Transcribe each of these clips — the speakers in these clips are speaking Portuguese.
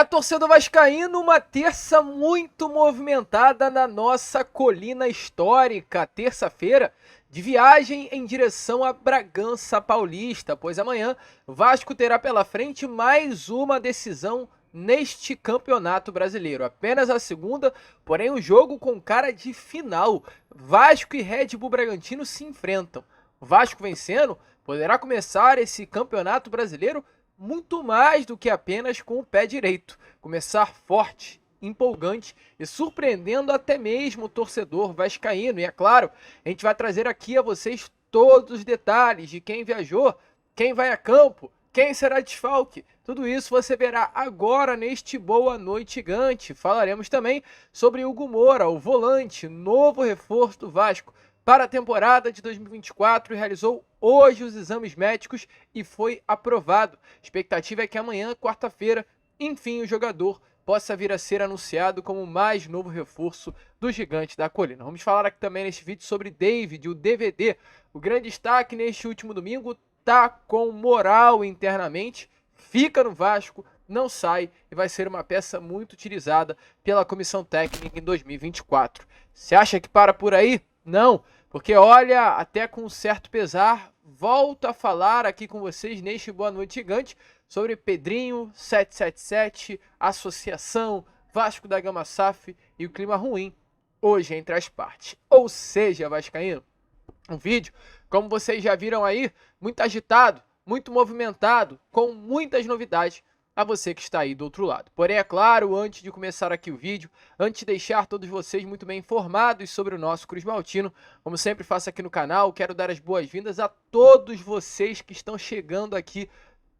Torcedor vascaíno, uma terça muito movimentada na nossa colina histórica. Terça-feira de viagem em direção a Bragança Paulista, pois amanhã o Vasco terá pela frente mais uma decisão neste campeonato brasileiro. Apenas a segunda, porém um jogo com cara de final. Vasco e Red Bull Bragantino se enfrentam. O Vasco vencendo poderá começar esse campeonato brasileiro muito mais do que apenas com o pé direito. Começar forte, empolgante e surpreendendo até mesmo o torcedor vascaíno. E é claro, a gente vai trazer aqui a vocês todos os detalhes de quem viajou, quem vai a campo, quem será desfalque. Tudo isso você verá agora neste Boa Noite Gigante. Falaremos também sobre Hugo Moura, o volante, novo reforço do Vasco para a temporada de 2024 e realizou hoje os exames médicos e foi aprovado. A expectativa é que amanhã, quarta-feira, enfim, o jogador possa vir a ser anunciado como o mais novo reforço do Gigante da Colina. Vamos falar aqui também neste vídeo sobre David, o DVD. O grande destaque neste último domingo tá com moral internamente, fica no Vasco, não sai e vai ser uma peça muito utilizada pela comissão técnica em 2024. Você acha que para por aí? Não, porque olha, até com um certo pesar, volto a falar aqui com vocês neste Boa Noite Gigante sobre Pedrinho, 777, Associação, Vasco da Gama SAF e o clima ruim hoje entre as partes. Ou seja, vascaíno, um vídeo, como vocês já viram aí, muito agitado, muito movimentado, com muitas novidades a você que está aí do outro lado. Porém, é claro, antes de começar aqui o vídeo, antes de deixar todos vocês muito bem informados sobre o nosso Cruz Maltino, como sempre faço aqui no canal, quero dar as boas-vindas a todos vocês que estão chegando aqui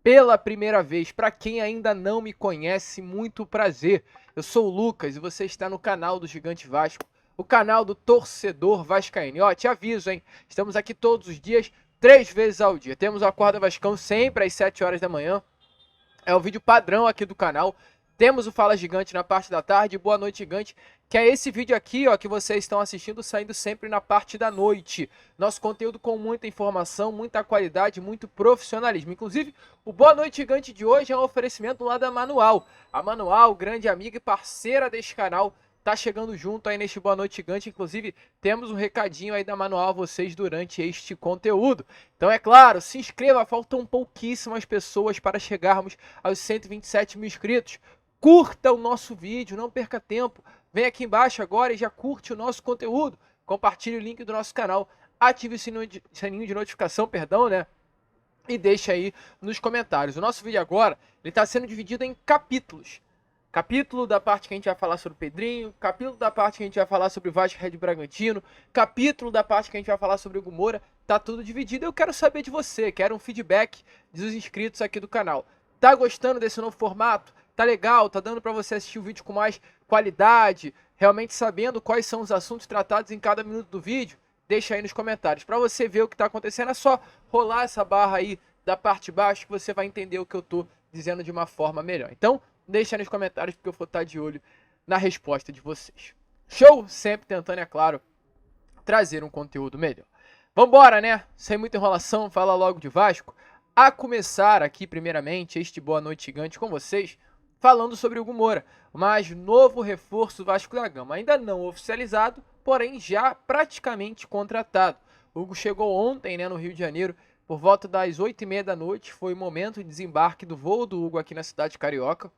pela primeira vez. Para quem ainda não me conhece, muito prazer. Eu sou o Lucas e você está no canal do Gigante Vasco, o canal do torcedor vascaíno. E ó, te aviso, hein? Estamos aqui todos os dias, 3 vezes ao dia. Temos o Acorda Vascão sempre às 7 horas da manhã. É o vídeo padrão aqui do canal. Temos o Fala Gigante na parte da tarde, Boa Noite Gigante, que é esse vídeo aqui, ó, que vocês estão assistindo, saindo sempre na parte da noite. Nosso conteúdo com muita informação, muita qualidade, muito profissionalismo. Inclusive, o Boa Noite Gigante de hoje é um oferecimento lá da Manual. A Manual, grande amiga e parceira deste canal, tá chegando junto aí neste Boa Noite Gigante. Inclusive, temos um recadinho aí da Manual a vocês durante este conteúdo. Então, é claro, se inscreva, faltam pouquíssimas pessoas para chegarmos aos 127 mil inscritos. Curta o nosso vídeo, não perca tempo. Vem aqui embaixo agora e já curte o nosso conteúdo. Compartilhe o link do nosso canal, ative o sininho de notificação, né? E deixa aí nos comentários. O nosso vídeo agora está sendo dividido em capítulos. Capítulo da parte que a gente vai falar sobre o Pedrinho, capítulo da parte que a gente vai falar sobre o Vasco Red Bragantino, capítulo da parte que a gente vai falar sobre o Hugo Moura, tá tudo dividido. Eu quero saber de você, quero um feedback dos inscritos aqui do canal. Tá gostando desse novo formato? Tá legal? Tá dando para você assistir o vídeo com mais qualidade, realmente sabendo quais são os assuntos tratados em cada minuto do vídeo? Deixa aí nos comentários. Para você ver o que tá acontecendo, é só rolar essa barra aí da parte de baixo que você vai entender o que eu tô dizendo de uma forma melhor. Então, deixa aí nos comentários porque eu vou estar de olho na resposta de vocês. Show? Sempre tentando, é claro, trazer um conteúdo melhor. Vambora, né? Sem muita enrolação, fala logo de Vasco. A começar aqui, primeiramente, este Boa Noite Gigante com vocês, falando sobre o Hugo Moura, o mais novo reforço do Vasco da Gama. Ainda não oficializado, porém já praticamente contratado. O Hugo chegou ontem, né, no Rio de Janeiro, por volta das 8h30 da noite. Foi o momento de desembarque do voo do Hugo aqui na cidade carioca.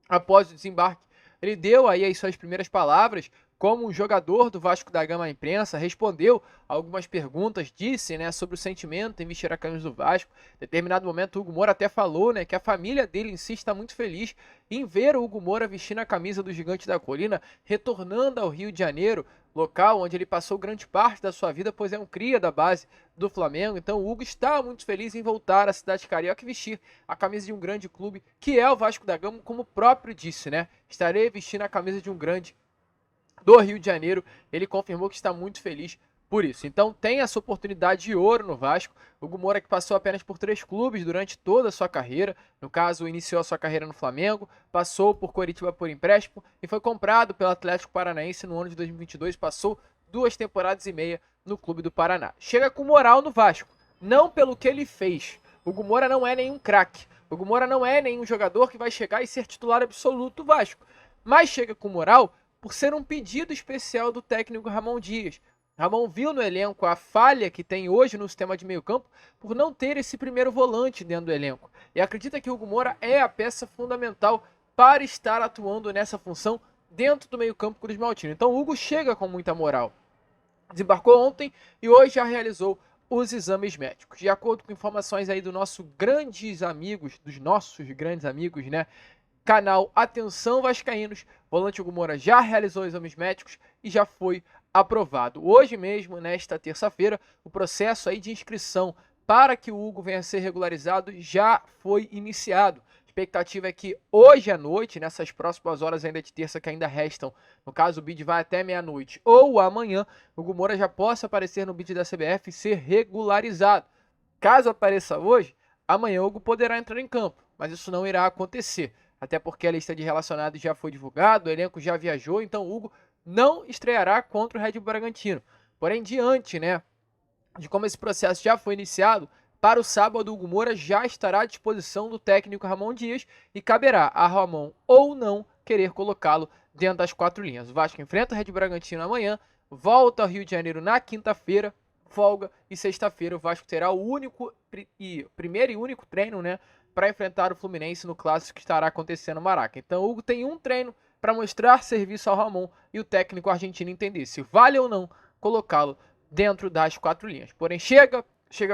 Após o desembarque, ele deu aí as suas primeiras palavras como um jogador do Vasco da Gama à imprensa, respondeu algumas perguntas, disse, né, sobre o sentimento em vestir a camisa do Vasco. Em determinado momento, o Hugo Moura até falou, né, que a família dele em si está muito feliz em ver o Hugo Moura vestindo a camisa do Gigante da Colina, retornando ao Rio de Janeiro, local onde ele passou grande parte da sua vida, pois é um cria da base do Flamengo. Então o Hugo está muito feliz em voltar à cidade carioca e vestir a camisa de um grande clube, que é o Vasco da Gama, como o próprio disse, né? Estarei vestindo a camisa de um grande do Rio de Janeiro. Ele confirmou que está muito feliz por isso. Então tem essa oportunidade de ouro no Vasco. O Hugo Moura, que passou apenas por 3 clubes durante toda a sua carreira, no caso iniciou a sua carreira no Flamengo, passou por Coritiba por empréstimo e foi comprado pelo Atlético Paranaense no ano de 2022, passou 2 temporadas e meia no clube do Paraná. Chega com moral no Vasco, não pelo que ele fez. O Hugo Moura não é nenhum craque. O Hugo Moura não é nenhum jogador que vai chegar e ser titular absoluto do Vasco, mas chega com moral por ser um pedido especial do técnico Ramon Dias. Ramon viu no elenco a falha que tem hoje no sistema de meio campo por não ter esse primeiro volante dentro do elenco. E acredita que o Hugo Moura é a peça fundamental para estar atuando nessa função dentro do meio campo Cruz Maltino. Então o Hugo chega com muita moral. Desembarcou ontem e hoje já realizou os exames médicos. De acordo com informações aí dos nossos grandes amigos, né? Canal Atenção Vascaínos, o volante Hugo Moura já realizou exames médicos e já foi aprovado. Hoje mesmo, nesta terça-feira, o processo aí de inscrição para que o Hugo venha a ser regularizado já foi iniciado. A expectativa é que hoje à noite, nessas próximas horas ainda de terça que ainda restam, no caso o bid vai até meia-noite, ou amanhã, o Hugo Moura já possa aparecer no bid da CBF e ser regularizado. Caso apareça hoje, amanhã o Hugo poderá entrar em campo, mas isso não irá acontecer. Até porque a lista de relacionados já foi divulgada, o elenco já viajou, então o Hugo não estreará contra o Red Bull Bragantino. Porém, diante, né, de como esse processo já foi iniciado, para o sábado o Hugo Moura já estará à disposição do técnico Ramon Dias e caberá a Ramon ou não querer colocá-lo dentro das quatro linhas. O Vasco enfrenta o Red Bull Bragantino amanhã, volta ao Rio de Janeiro na quinta-feira, folga, e sexta-feira o Vasco terá o primeiro e único treino, né, para enfrentar o Fluminense no clássico que estará acontecendo no Maraca. Então o Hugo tem um treino para mostrar serviço ao Ramon e o técnico argentino entender se vale ou não colocá-lo dentro das quatro linhas. Porém chega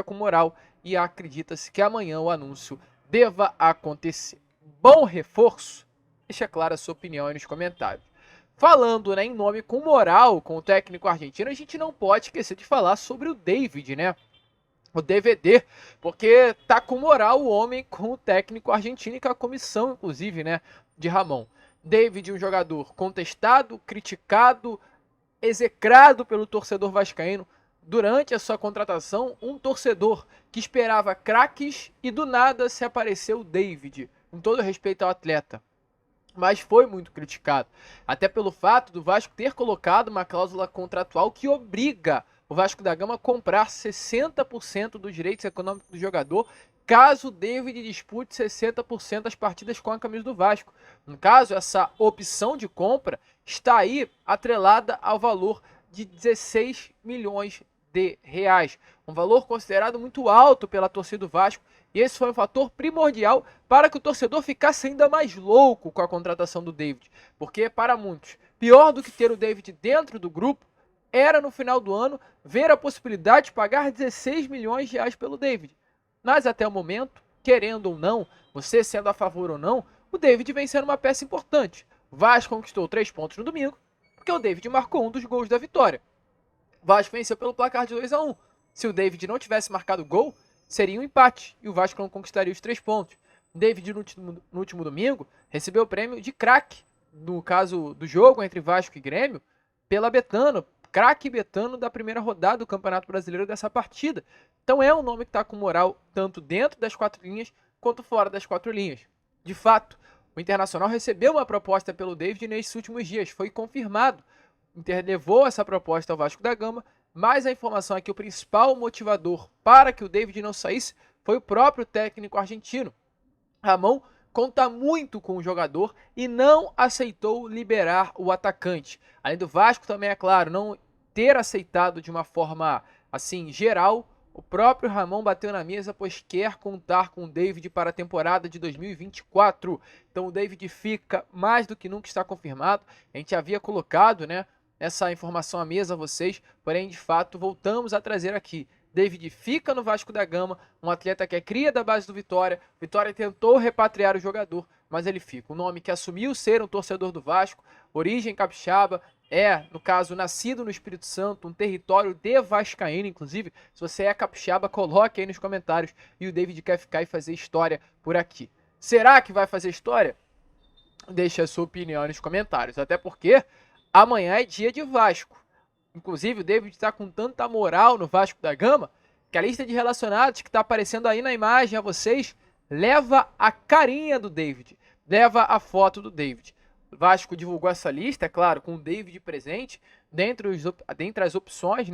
com moral e acredita-se que amanhã o anúncio deva acontecer. Bom reforço? Deixa clara a sua opinião aí nos comentários. Falando, né, em nome com moral com o técnico argentino, a gente não pode esquecer de falar sobre o David, né? O DVD, porque tá com moral o homem com o técnico argentino e com a comissão, inclusive, né, de Ramon. David, um jogador contestado, criticado, execrado pelo torcedor vascaíno. Durante a sua contratação, um torcedor que esperava craques e do nada se apareceu o David, com todo respeito ao atleta. Mas foi muito criticado, até pelo fato do Vasco ter colocado uma cláusula contratual que obriga o Vasco da Gama a comprar 60% dos direitos econômicos do jogador, caso o David dispute 60% das partidas com a camisa do Vasco. No caso, essa opção de compra está aí atrelada ao valor de 16 milhões de reais, um valor considerado muito alto pela torcida do Vasco, e esse foi um fator primordial para que o torcedor ficasse ainda mais louco com a contratação do David, porque para muitos, pior do que ter o David dentro do grupo, era no final do ano ver a possibilidade de pagar 16 milhões de reais pelo David. Mas até o momento, querendo ou não, você sendo a favor ou não, o David vem sendo uma peça importante. O Vasco conquistou 3 pontos no domingo, porque o David marcou um dos gols da vitória. O Vasco venceu pelo placar de 2-1. Se o David não tivesse marcado gol, seria um empate e o Vasco não conquistaria os 3 pontos. O David, no último domingo, recebeu o prêmio de craque, no caso do jogo entre Vasco e Grêmio, pela Betano, craque Betano da primeira rodada do Campeonato Brasileiro dessa partida. Então é um nome que está com moral tanto dentro das quatro linhas quanto fora das quatro linhas. De fato, o Internacional recebeu uma proposta pelo David nesses últimos dias, foi confirmado. O Inter levou essa proposta ao Vasco da Gama, mas a informação é que o principal motivador para que o David não saísse foi o próprio técnico argentino. Ramon conta muito com o jogador e não aceitou liberar o atacante. Além do Vasco também, é claro, não ter aceitado de uma forma assim geral, o próprio Ramon bateu na mesa, pois quer contar com o David para a temporada de 2024. Então o David fica mais do que nunca, está confirmado. A gente havia colocado, né, essa informação à mesa a vocês, porém de fato voltamos a trazer aqui. David fica no Vasco da Gama, um atleta que é cria da base do Vitória. Vitória tentou repatriar o jogador, mas ele fica. Um nome que assumiu ser um torcedor do Vasco, origem capixaba, no caso, nascido no Espírito Santo, um território de vascaíno, inclusive. Se você é capixaba, coloque aí nos comentários. E o David quer ficar e fazer história por aqui. Será que vai fazer história? Deixe a sua opinião nos comentários, até porque amanhã é dia de Vasco. Inclusive, o David está com tanta moral no Vasco da Gama que a lista de relacionados que está aparecendo aí na imagem a vocês leva a carinha do David, leva a foto do David. O Vasco divulgou essa lista, é claro, com o David presente, dentre as opções,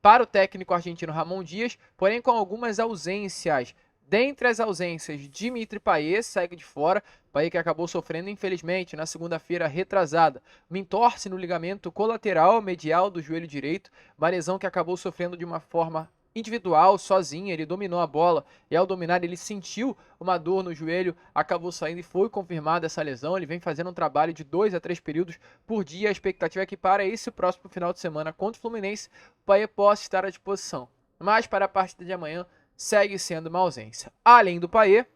para o técnico argentino Ramon Dias, porém com algumas ausências Dentre as ausências, Dimitri Payet segue de fora. Payet que acabou sofrendo, infelizmente, na segunda-feira retrasada. Uma entorse no ligamento colateral medial do joelho direito. Uma lesão que acabou sofrendo de uma forma individual, sozinho. Ele dominou a bola e ao dominar ele sentiu uma dor no joelho, acabou saindo e foi confirmada essa lesão. Ele vem fazendo um trabalho de 2 a 3 períodos por dia. A expectativa é que para esse próximo final de semana contra o Fluminense, o Payet possa estar à disposição. Mas para a partida de amanhã, segue sendo uma ausência. Além do Payet,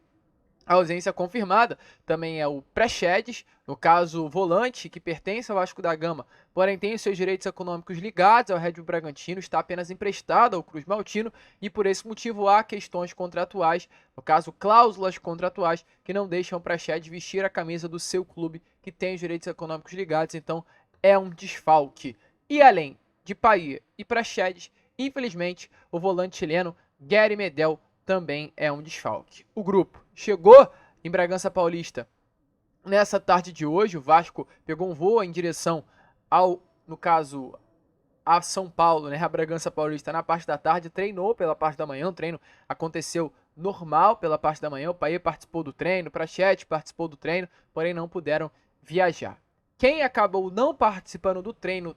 a ausência confirmada também é o Praxedes, no caso o volante, que pertence ao Vasco da Gama, porém tem os seus direitos econômicos ligados ao Red Bull Bragantino, está apenas emprestado ao Cruz Maltino e por esse motivo há questões contratuais, no caso cláusulas contratuais, que não deixam o Praxedes vestir a camisa do seu clube que tem os direitos econômicos ligados, então é um desfalque. E além de Payet e Praxedes, infelizmente o volante chileno Gary Medel também é um desfalque. O grupo chegou em Bragança Paulista nessa tarde de hoje. O Vasco pegou um voo em direção no caso, a São Paulo, né? A Bragança Paulista na parte da tarde, treinou pela parte da manhã. O treino aconteceu normal pela parte da manhã. O Payet participou do treino, o Praxedes participou do treino, porém não puderam viajar. Quem acabou não participando do treino,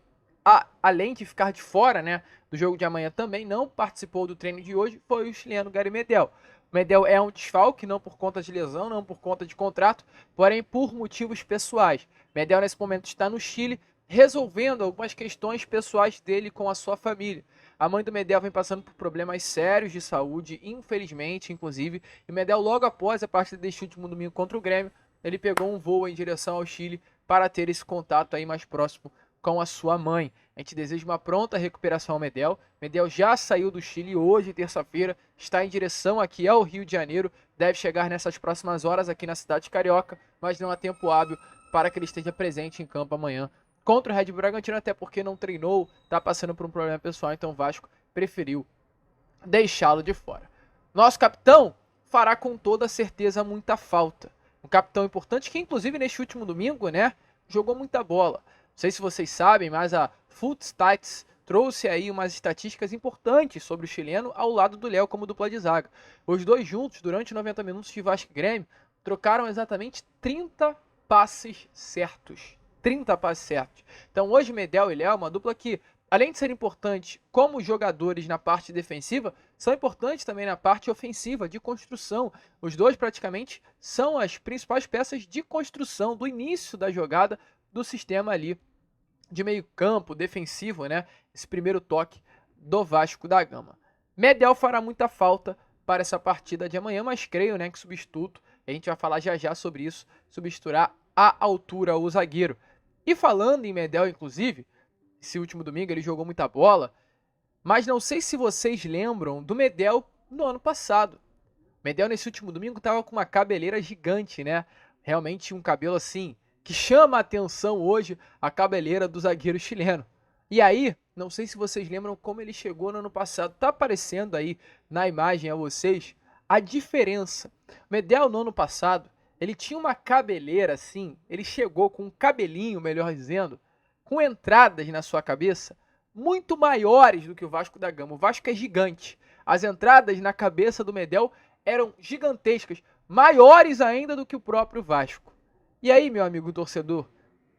além de ficar de fora, né, do jogo de amanhã, também não participou do treino de hoje, foi o chileno Gary Medel. O Medel é um desfalque, não por conta de lesão, não por conta de contrato, porém por motivos pessoais. Medel nesse momento está no Chile, resolvendo algumas questões pessoais dele com a sua família. A mãe do Medel vem passando por problemas sérios de saúde, infelizmente, inclusive, e o Medel logo após a partida deste último domingo contra o Grêmio, ele pegou um voo em direção ao Chile para ter esse contato aí mais próximo com a sua mãe. A gente deseja uma pronta recuperação ao Medel. Medel já saiu do Chile hoje, terça-feira, está em direção aqui ao Rio de Janeiro, deve chegar nessas próximas horas aqui na cidade de Carioca, mas não há tempo hábil para que ele esteja presente em campo amanhã contra o Red Bull Bragantino, até porque não treinou, está passando por um problema pessoal, então o Vasco preferiu deixá-lo de fora. Nosso capitão fará com toda certeza muita falta. Um capitão importante que, inclusive, neste último domingo, né, jogou muita bola. Não sei se vocês sabem, mas a Footstats trouxe aí umas estatísticas importantes sobre o chileno ao lado do Léo como dupla de zaga. Os dois juntos, durante 90 minutos de Vasco e Grêmio, trocaram exatamente 30 passes certos. 30 passes certos. Então hoje Medel e Léo, uma dupla que, além de ser importante como jogadores na parte defensiva, são importantes também na parte ofensiva, de construção. Os dois praticamente são as principais peças de construção do início da jogada do sistema ali de meio campo, defensivo, né? Esse primeiro toque do Vasco da Gama. Medel fará muita falta para essa partida de amanhã, mas creio, né, que substituto, a gente vai falar já já sobre isso, substituirá à altura o zagueiro. E falando em Medel, inclusive, esse último domingo ele jogou muita bola, mas não sei se vocês lembram do Medel no ano passado. Medel nesse último domingo estava com uma cabeleira gigante, né? Realmente um cabelo assim, que chama a atenção hoje, a cabeleira do zagueiro chileno. E aí, não sei se vocês lembram como ele chegou no ano passado. Tá aparecendo aí na imagem a vocês a diferença. Medel no ano passado, ele tinha uma cabeleira assim, ele chegou com um cabelinho, melhor dizendo, com entradas na sua cabeça muito maiores do que o Vasco da Gama. O Vasco é gigante. As entradas na cabeça do Medel eram gigantescas, maiores ainda do que o próprio Vasco. E aí, meu amigo torcedor,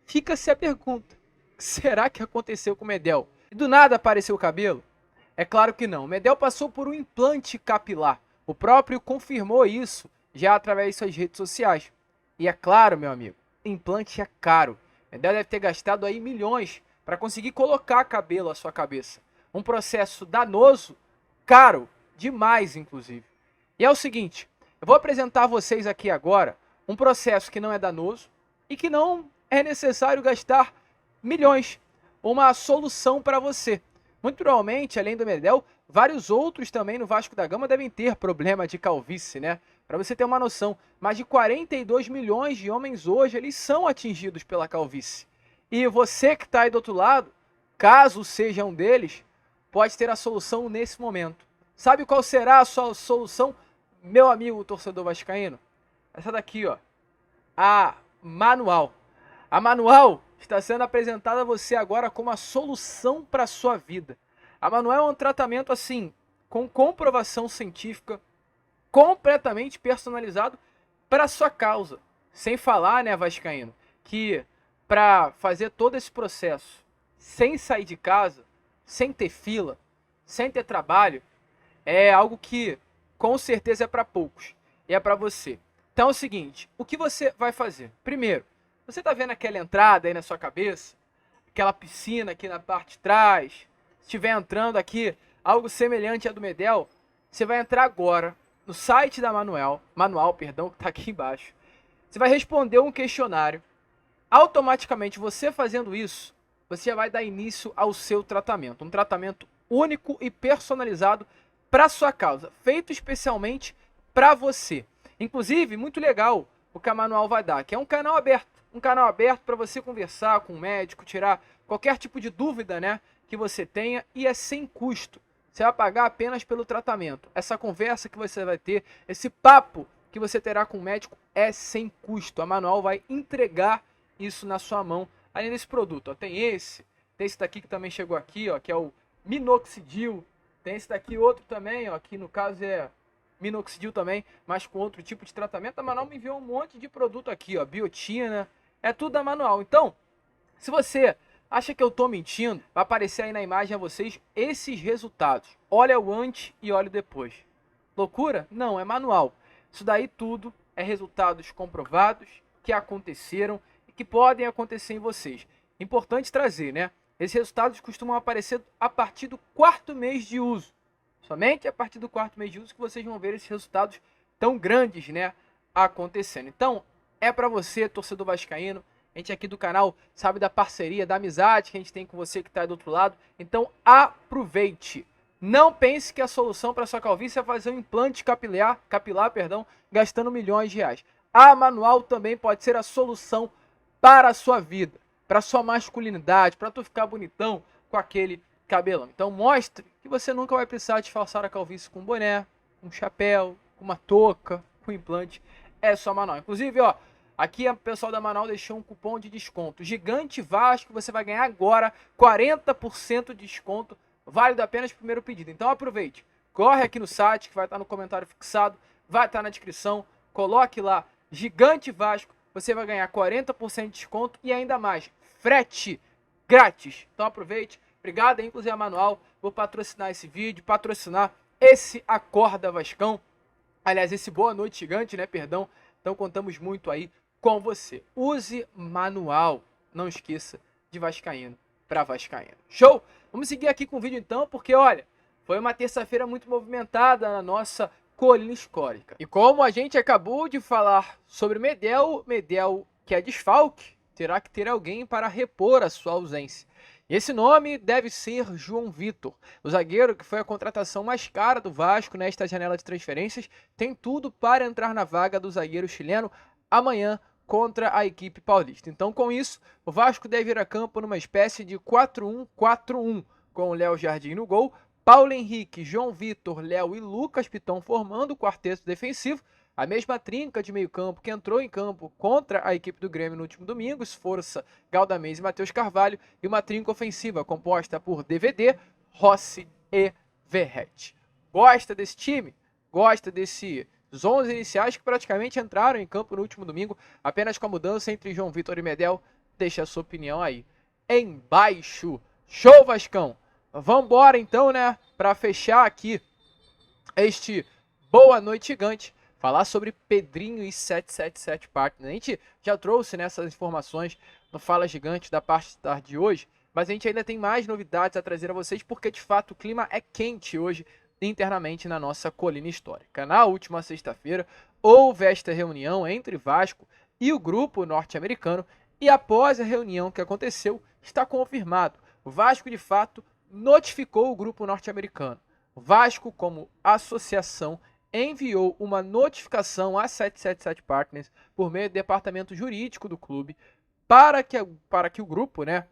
fica-se a pergunta: o que será que aconteceu com o Medel? E do nada apareceu o cabelo? É claro que não. O Medel passou por um implante capilar. O próprio confirmou isso já através de suas redes sociais. E é claro, meu amigo, implante é caro. O Medel deve ter gastado aí milhões para conseguir colocar cabelo à sua cabeça. Um processo danoso, caro, demais inclusive. E é o seguinte, eu vou apresentar a vocês aqui agora um processo que não é danoso e que não é necessário gastar milhões. Uma solução para você. Muito provavelmente, além do Medel, vários outros também no Vasco da Gama devem ter problema de calvície, né? Para você ter uma noção, mais de 42 milhões de homens hoje, eles são atingidos pela calvície. E você que está aí do outro lado, caso seja um deles, pode ter a solução nesse momento. Sabe qual será a sua solução, meu amigo torcedor vascaíno? Essa daqui, ó, a Manual. A Manual está sendo apresentada a você agora como a solução para a sua vida. A Manual é um tratamento assim, com comprovação científica, completamente personalizado para sua causa. Sem falar, né, vascaíno, que para fazer todo esse processo sem sair de casa, sem ter fila, sem ter trabalho, é algo que com certeza é para poucos e é para você. Então é o seguinte, o que você vai fazer? Primeiro, você está vendo aquela entrada aí na sua cabeça? Aquela piscina aqui na parte de trás? Se estiver entrando aqui algo semelhante à do Medel, você vai entrar agora no site da manual, que está aqui embaixo. Você vai responder um questionário. Automaticamente, você fazendo isso, você já vai dar início ao seu tratamento. Um tratamento único e personalizado para sua causa, feito especialmente para você. Inclusive, muito legal o que a Manual vai dar, que é um canal aberto. Um canal aberto para você conversar com o médico, tirar qualquer tipo de dúvida, né, que você tenha, e é sem custo. Você vai pagar apenas pelo tratamento. Essa conversa que você vai ter, esse papo que você terá com o médico é sem custo. A Manual vai entregar isso na sua mão. Além desse produto, ó, tem esse daqui que também chegou aqui, ó, que é o minoxidil. Tem esse daqui outro também, ó, que no caso é minoxidil também, mas com outro tipo de tratamento. A Manual me enviou um monte de produto aqui, ó, biotina, é tudo da Manual. Então, se você acha que eu tô mentindo, vai aparecer aí na imagem a vocês esses resultados. Olha o antes e olha o depois. Loucura? Não, é Manual. Isso daí tudo é resultados comprovados que aconteceram e que podem acontecer em vocês. Importante trazer, né? Esses resultados costumam aparecer a partir do 4º mês de uso. Somente a partir do 4º mês de uso que vocês vão ver esses resultados tão grandes, né, acontecendo. Então, é para você, torcedor vascaíno. A gente aqui do canal sabe da parceria, da amizade que a gente tem com você que está do outro lado. Então, aproveite. Não pense que a solução para sua calvície é fazer um implante capilar, gastando milhões de reais. A Manual também pode ser a solução para a sua vida, para a sua masculinidade, para tu ficar bonitão com aquele cabelão. Então mostre que você nunca vai precisar disfarçar a calvície com um boné, um chapéu, com uma touca, com implante. É só a Manual. Inclusive, ó, aqui o pessoal da Manual deixou um cupom de desconto. Gigante Vasco, você vai ganhar agora 40% de desconto, válido apenas o primeiro pedido. Então aproveite. Corre aqui no site, que vai estar no comentário fixado, vai estar na descrição. Coloque lá, Gigante Vasco, você vai ganhar 40% de desconto e ainda mais, frete grátis. Então aproveite. Obrigado, inclusive a Manual, vou patrocinar esse vídeo, patrocinar esse Acorda Vascão. Aliás, esse Boa Noite Gigante, né, perdão. Então contamos muito aí com você. Use Manual. Não esqueça de vascaíno para vascaíno. Show? Vamos seguir aqui com o vídeo então, porque olha, foi uma terça-feira muito movimentada na nossa colina histórica. E como a gente acabou de falar sobre Medel que é desfalque, terá que ter alguém para repor a sua ausência. E esse nome deve ser João Vitor. O zagueiro, que foi a contratação mais cara do Vasco nesta janela de transferências, tem tudo para entrar na vaga do zagueiro chileno amanhã contra a equipe paulista. Então, com isso, o Vasco deve ir a campo numa espécie de 4-1-4-1, com o Léo Jardim no gol, Paulo Henrique, João Vitor, Léo e Lucas Piton formando o quarteto defensivo, a mesma trinca de meio campo que entrou em campo contra a equipe do Grêmio no último domingo, Esforça, Galdamez e Matheus Carvalho, e uma trinca ofensiva composta por DVD, Rossi e Verrete. Gosta desse time? Gosta desses 11 iniciais que praticamente entraram em campo no último domingo, apenas com a mudança entre João Vitor e Medel? Deixa a sua opinião aí embaixo. Show, Vascão! Vambora então, né, para fechar aqui este Boa Noite Gigante, falar sobre Pedrinho e 777 Partners. A gente já trouxe nessas informações no Fala Gigante da parte da tarde de hoje, mas a gente ainda tem mais novidades a trazer a vocês, porque de fato o clima é quente hoje internamente na nossa colina histórica. Na última sexta-feira houve esta reunião entre Vasco e o grupo norte-americano, e após a reunião que aconteceu, está confirmado. O Vasco de fato notificou o grupo norte-americano. O Vasco, como associação, enviou uma notificação a 777 Partners por meio do departamento jurídico do clube para que o grupo, né,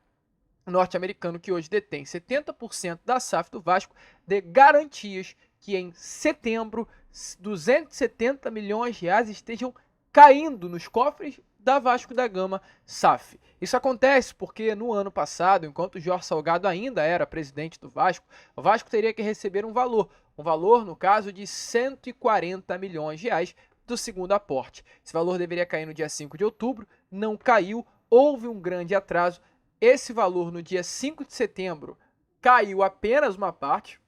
norte-americano, que hoje detém 70% da SAF do Vasco, dê garantias que em setembro 270 milhões de reais estejam caindo nos cofres da Vasco da Gama SAF. Isso acontece porque no ano passado, enquanto o Jorge Salgado ainda era presidente do Vasco, o Vasco teria que receber um valor um valor, no caso, de 140 milhões de reais do segundo aporte. Esse valor deveria cair no dia 5 de outubro, não caiu, houve um grande atraso. Esse valor no dia 5 de setembro caiu apenas uma parte.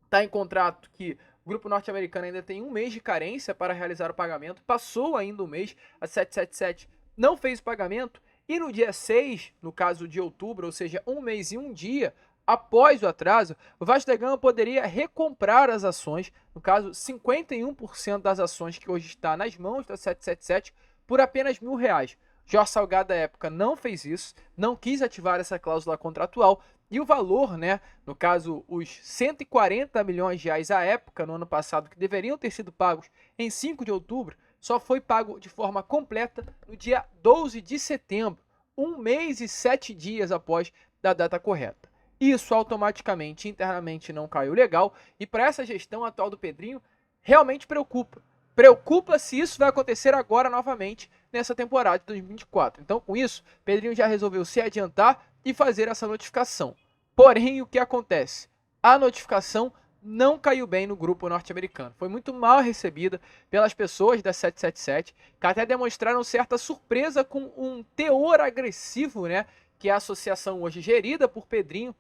Está em contrato que o grupo norte-americano ainda tem um mês de carência para realizar o pagamento, passou ainda um mês, a 777 não fez o pagamento, e no dia 6, no caso de outubro, ou seja, um mês e um dia após o atraso, o Vasco da Gama poderia recomprar as ações, no caso 51% das ações que hoje está nas mãos da 777, por apenas R$1.000. Jorge Salgado, à época, não fez isso, não quis ativar essa cláusula contratual, e o valor, né, no caso, os 140 milhões de reais à época, no ano passado, que deveriam ter sido pagos em 5 de outubro, só foi pago de forma completa no dia 12 de setembro, um mês e 7 dias após da data correta. Isso automaticamente, internamente, não caiu legal, e para essa gestão atual do Pedrinho, realmente preocupa. Preocupa se isso vai acontecer agora novamente nessa temporada de 2024. Então, com isso, Pedrinho já resolveu se adiantar e fazer essa notificação. Porém, o que acontece? A notificação não caiu bem no grupo norte-americano. Foi muito mal recebida pelas pessoas da 777, que até demonstraram certa surpresa com um teor agressivo, né, que a associação hoje gerida por Pedrinho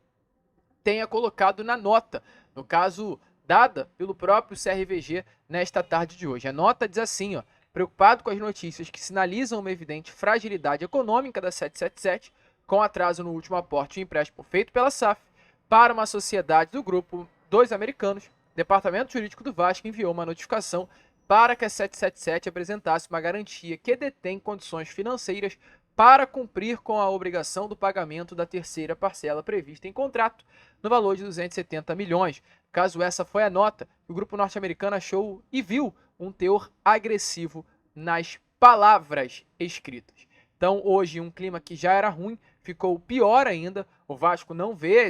tenha colocado na nota, no caso, dada pelo próprio CRVG nesta tarde de hoje. A nota diz assim, ó: preocupado com as notícias que sinalizam uma evidente fragilidade econômica da 777, com atraso no último aporte e empréstimo feito pela SAF para uma sociedade do grupo dos americanos, o Departamento Jurídico do Vasco enviou uma notificação para que a 777 apresentasse uma garantia que detém condições financeiras para cumprir com a obrigação do pagamento da terceira parcela prevista em contrato, no valor de 270 milhões. Caso essa foi a nota, o grupo norte-americano achou e viu um teor agressivo nas palavras escritas. Então, hoje, um clima que já era ruim ficou pior ainda. O Vasco não vê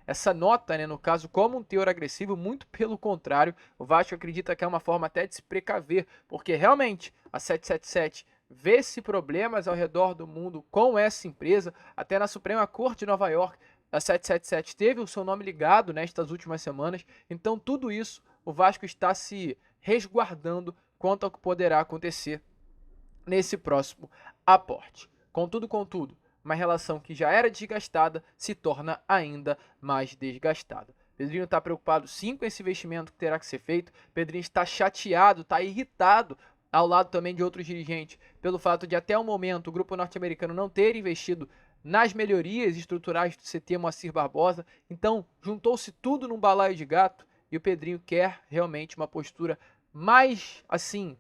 essa nota, né, no caso, como um teor agressivo, muito pelo contrário. O Vasco acredita que é uma forma até de se precaver, porque realmente a 777 vê-se problemas ao redor do mundo com essa empresa. Até na Suprema Corte de Nova York, a 777 teve o seu nome ligado nestas últimas semanas. Então, tudo isso, o Vasco está se resguardando quanto ao que poderá acontecer nesse próximo aporte. Contudo, uma relação que já era desgastada se torna ainda mais desgastada. Pedrinho está preocupado sim com esse investimento que terá que ser feito. Pedrinho está chateado, está irritado, ao lado também de outros dirigentes, pelo fato de até o momento o grupo norte-americano não ter investido nas melhorias estruturais do CT Moacir Barbosa. Então, juntou-se tudo num balaio de gato e o Pedrinho quer realmente uma postura mais, assim,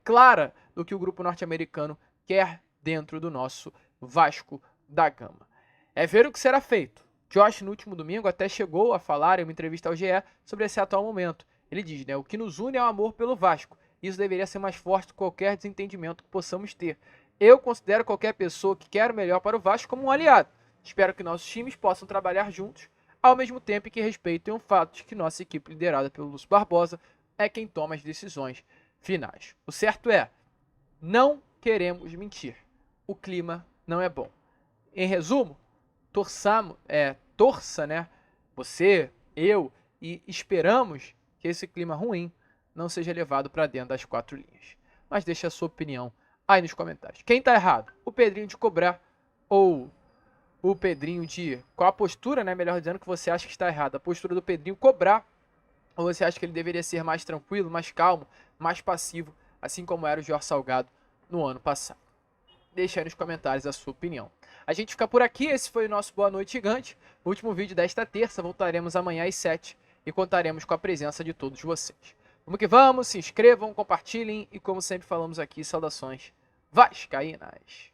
clara do que o grupo norte-americano quer dentro do nosso Vasco da Gama. É ver o que será feito. Josh, no último domingo, até chegou a falar em uma entrevista ao GE sobre esse atual momento. Ele diz, né, o que nos une é o amor pelo Vasco. Isso deveria ser mais forte que qualquer desentendimento que possamos ter. Eu considero qualquer pessoa que quer o melhor para o Vasco como um aliado. Espero que nossos times possam trabalhar juntos, ao mesmo tempo que respeitem o fato de que nossa equipe liderada pelo Lúcio Barbosa é quem toma as decisões finais. O certo é, não queremos mentir. O clima não é bom. Em resumo, torça, né? Você, eu, e esperamos que esse clima ruim não seja levado para dentro das 4 linhas. Mas deixe a sua opinião aí nos comentários. Quem está errado? O Pedrinho de cobrar ou o Pedrinho de... Qual a postura, né? Melhor dizendo, que você acha que está errada? A postura do Pedrinho cobrar, ou você acha que ele deveria ser mais tranquilo, mais calmo, mais passivo, assim como era o Jorge Salgado no ano passado? Deixe aí nos comentários a sua opinião. A gente fica por aqui. Esse foi o nosso Boa Noite Gigante. O último vídeo desta terça. Voltaremos amanhã às 7 e contaremos com a presença de todos vocês. Vamos que vamos, se inscrevam, compartilhem e, como sempre falamos aqui, saudações vascaínas.